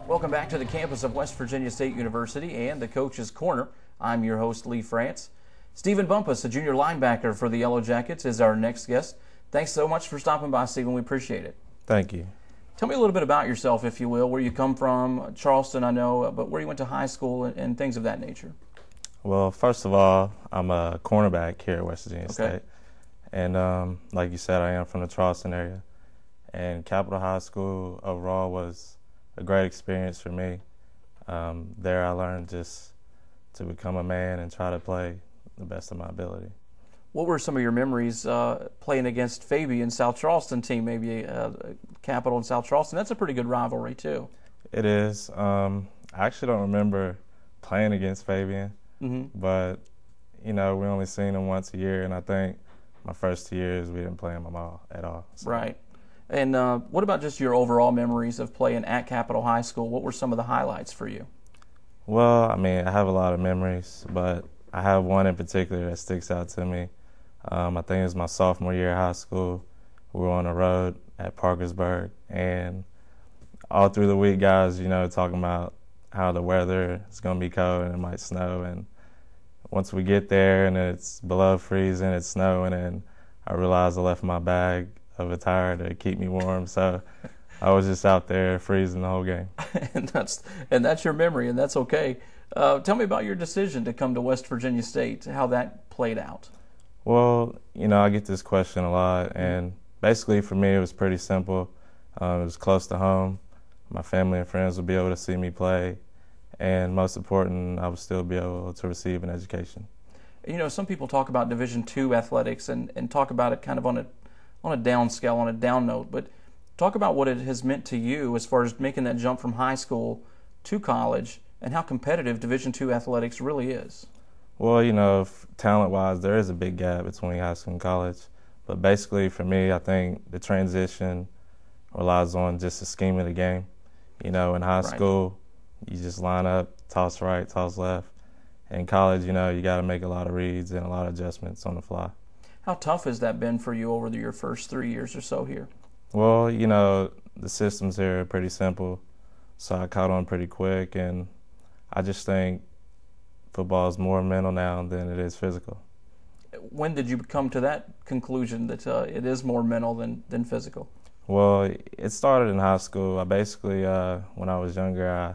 Welcome back to the campus of West Virginia State University and the Coach's Corner. I'm your host, Lee France. Stephen Bumpus, a junior linebacker for the Yellow Jackets, is our next guest. Thanks so much for stopping by, Stephen. We appreciate it. Thank you. Tell me a little bit about yourself, if you will, where you come from. Charleston, I know, but where you went to high school and things of that nature. Well, first of all, I'm a cornerback here at West Virginia State. And like you said, I am from the Charleston area. And Capital High School overall was a great experience for me. There I learned just to become a man and try to play the best of my ability. What were some of your memories playing against Fabian, South Charleston team, maybe Capital and South Charleston? That's a pretty good rivalry too. It is. I actually don't remember playing against Fabian, but you know, we only seen him once a year, and I think my first 2 years we didn't play him at all. So. Right. And what about just your overall memories of playing at Capital High School? What were some of the highlights for you? Well, I mean, I have a lot of memories, but I have one in particular that sticks out to me. I think it was my sophomore year of high school. We were on the road at Parkersburg, and all through the week, guys, you know, talking about how the weather is going to be cold and it might snow. And once we get there and it's below freezing, it's snowing, and I realized I left my bag of attire to keep me warm, so I was just out there freezing the whole game. and that's your memory, and that's okay. Tell me about your decision to come to West Virginia State, how that played out. Well, you know, I get this question a lot, and basically for me it was pretty simple. It was close to home. My family and friends would be able to see me play, and most important, I would still be able to receive an education. You know, some people talk about Division II athletics and talk about it kind of on a down scale, on a down note, but talk about what it has meant to you as far as making that jump from high school to college and how competitive Division II athletics really is. Well, you know, talent-wise, there is a big gap between high school and college. But basically, for me, I think the transition relies on just the scheme of the game. You know, in high school, you just line up, toss right, toss left. In college, you know, you got to make a lot of reads and a lot of adjustments on the fly. How tough has that been for you over your first 3 years or so here? Well, you know, the systems here are pretty simple, so I caught on pretty quick, and I just think football is more mental now than it is physical. When did you come to that conclusion that it is more mental than physical? Well, it started in high school. I basically, when I was younger, I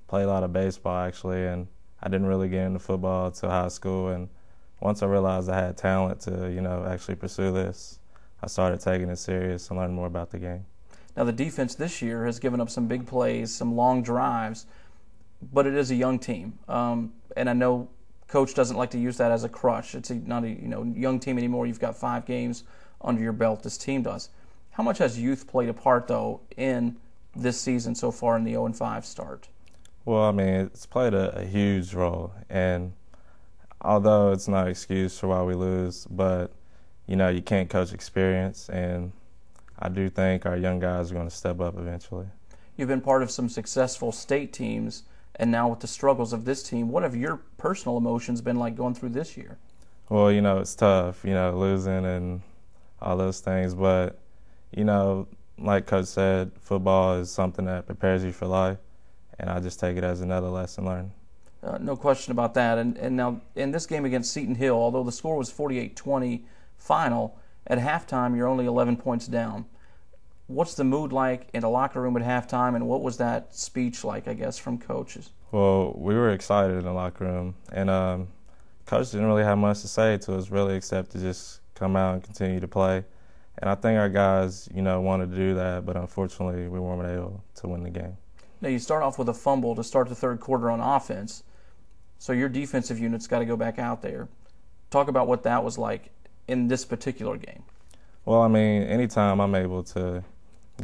played a lot of baseball, actually, and I didn't really get into football until high school, and once I realized I had talent to, you know, actually pursue this, I started taking it serious and learning more about the game. Now, the defense this year has given up some big plays, some long drives, but it is a young team. And I know Coach doesn't like to use that as a crutch. It's not a young team anymore. You've got 5 games under your belt, this team does. How much has youth played a part, though, in this season so far in the 0-5 start? Well, I mean, it's played a huge role, and although it's not an excuse for why we lose, but, you know, you can't coach experience, and I do think our young guys are going to step up eventually. You've been part of some successful state teams, and now with the struggles of this team, what have your personal emotions been like going through this year? Well, you know, it's tough, you know, losing and all those things, but, you know, like Coach said, football is something that prepares you for life, and I just take it as another lesson learned. No question about that. And now in this game against Seton Hill, although the score was 48-20 final, at halftime you're only 11 points down. What's the mood like in the locker room at halftime, and what was that speech like, I guess, from coaches? Well, we were excited in the locker room, and Coach didn't really have much to say to us, really, except to just come out and continue to play. And I think our guys, you know, wanted to do that, but unfortunately we weren't able to win the game. Now, you start off with a fumble to start the third quarter on offense, so your defensive unit's got to go back out there. Talk about what that was like in this particular game. Well, I mean, anytime I'm able to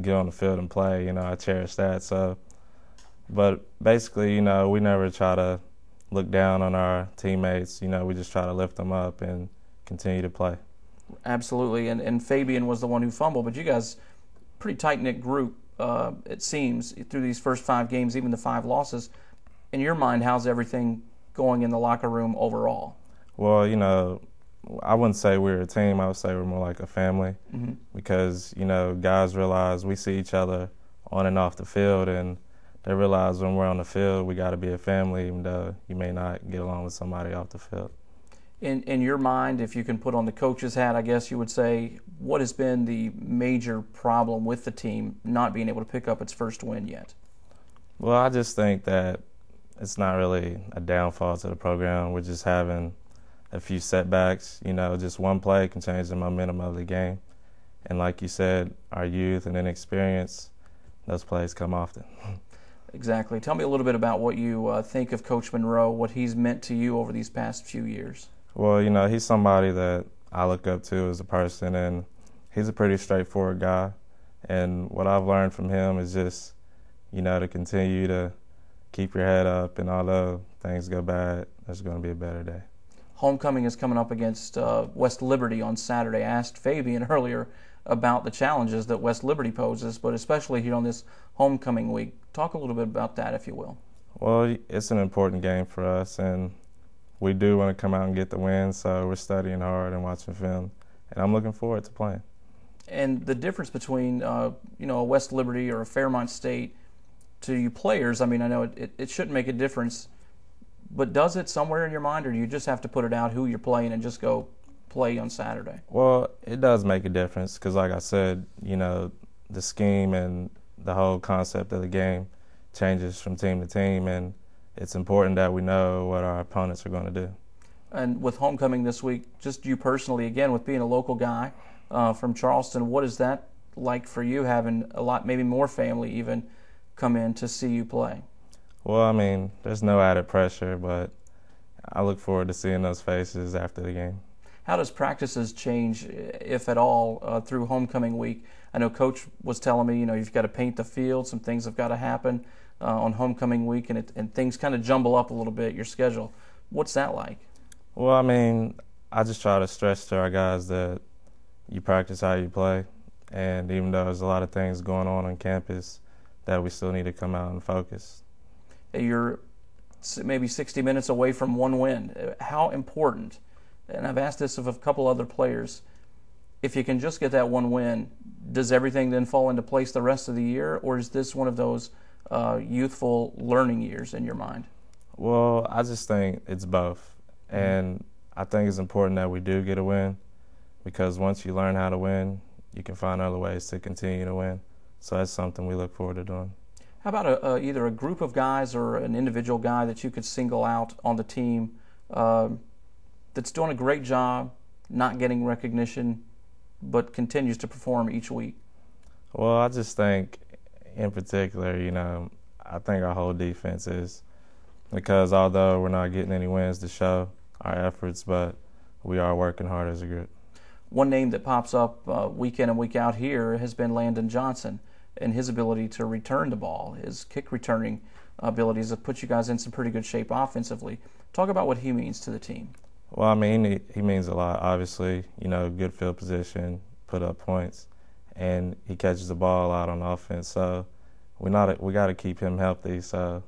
get on the field and play, you know, I cherish that. So, but basically, you know, we never try to look down on our teammates. We just try to lift them up and continue to play. Absolutely, and Fabian was the one who fumbled, but you guys, pretty tight-knit group, it seems, through these first 5 games, even the 5 losses. In your mind, how's everything going in the locker room overall? Well, I wouldn't say we're a team. I would say we're more like a family because, guys realize we see each other on and off the field, and they realize when we're on the field, we got to be a family, even though you may not get along with somebody off the field. In your mind, if you can put on the coach's hat, I guess you would say, what has been the major problem with the team not being able to pick up its first win yet? Well, I just think that it's not really a downfall to the program. We're just having a few setbacks. Just one play can change the momentum of the game. And like you said, our youth and inexperience, those plays come often. Exactly. Tell me a little bit about what you think of Coach Monroe, what he's meant to you over these past few years. Well, he's somebody that I look up to as a person, and he's a pretty straightforward guy. And what I've learned from him is just, to continue to keep your head up, and although things go bad, there's going to be a better day. Homecoming is coming up against West Liberty on Saturday. I asked Fabian earlier about the challenges that West Liberty poses, but especially here on this homecoming week. Talk a little bit about that, if you will. Well, it's an important game for us, and we do want to come out and get the win, so we're studying hard and watching film, and I'm looking forward to playing. And the difference between, a West Liberty or a Fairmont State to you players, I know it shouldn't make a difference, but does it somewhere in your mind, or do you just have to put it out who you're playing and just go play on Saturday? Well, it does make a difference because, like I said, the scheme and the whole concept of the game changes from team to team, and it's important that we know what our opponents are going to do. And with homecoming this week, just you personally, again, with being a local guy from Charleston, what is that like for you, having a lot, maybe more family even, come in to see you play? Well, there's no added pressure, but I look forward to seeing those faces after the game. How does practices change, if at all, through homecoming week? I know Coach was telling me, you've got to paint the field, some things have got to happen on homecoming week, and things kind of jumble up a little bit, your schedule. What's that like? Well, I just try to stress to our guys that you practice how you play, and even though there's a lot of things going on campus, that we still need to come out and focus. You're maybe 60 minutes away from one win. How important, and I've asked this of a couple other players, if you can just get that one win, does everything then fall into place the rest of the year, or is this one of those youthful learning years in your mind? Well, I just think it's both. And I think it's important that we do get a win, because once you learn how to win, you can find other ways to continue to win. So that's something we look forward to doing. How about either a group of guys or an individual guy that you could single out on the team that's doing a great job, not getting recognition, but continues to perform each week? Well, I just think in particular, I think our whole defense is, because although we're not getting any wins to show our efforts, but we are working hard as a group. One name that pops up week in and week out here has been Landon Johnson, and his ability to return the ball, his kick returning abilities have put you guys in some pretty good shape offensively. Talk about what he means to the team. Well, he means a lot. Obviously, good field position, put up points, and he catches the ball out on offense. So we got to keep him healthy. So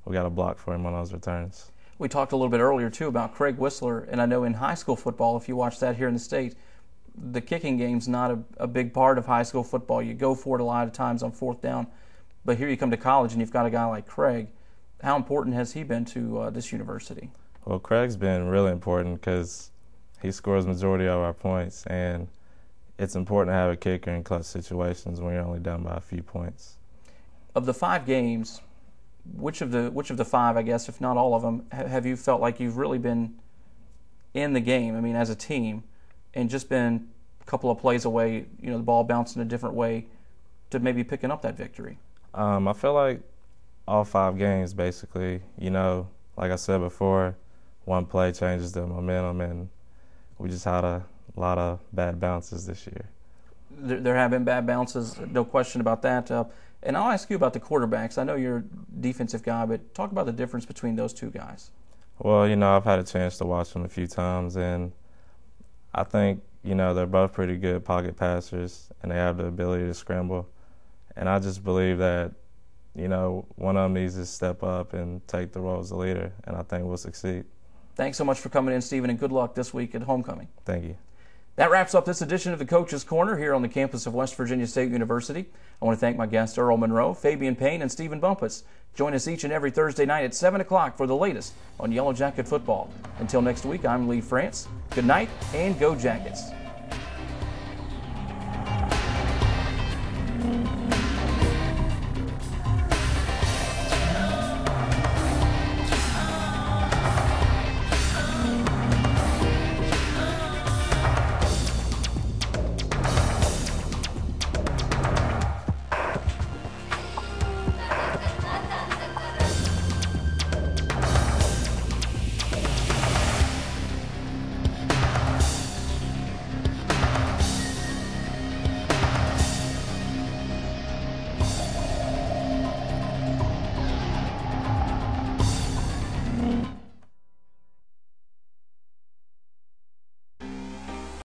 we got to block for him on those returns. We talked a little bit earlier too about Craig Whistler, and I know in high school football, if you watch that here in the state, the kicking game's not a big part of high school football. You go for it a lot of times on fourth down, but here you come to college and you've got a guy like Craig. How important has he been to this university? Well, Craig's been really important because he scores majority of our points, and it's important to have a kicker in clutch situations when you're only down by a few points. Of the 5 games, which of the 5, I guess, if not all of them, have you felt like you've really been in the game? As a team, and just been a couple of plays away, the ball bouncing a different way to maybe picking up that victory? I feel like all 5 games, basically. Like I said before, one play changes the momentum, and we just had a lot of bad bounces this year. There have been bad bounces, no question about that. And I'll ask you about the quarterbacks. I know you're a defensive guy, but talk about the difference between those two guys. Well, I've had a chance to watch them a few times, and I think, they're both pretty good pocket passers, and they have the ability to scramble. And I just believe that, one of them needs to step up and take the role as a leader, and I think we'll succeed. Thanks so much for coming in, Stephen, and good luck this week at homecoming. Thank you. That wraps up this edition of the Coach's Corner here on the campus of West Virginia State University. I want to thank my guests Earl Monroe, Fabian Payne, and Stephen Bumpus. Join us each and every Thursday night at 7 o'clock for the latest on Yellow Jacket football. Until next week, I'm Lee France. Good night, and go Jackets.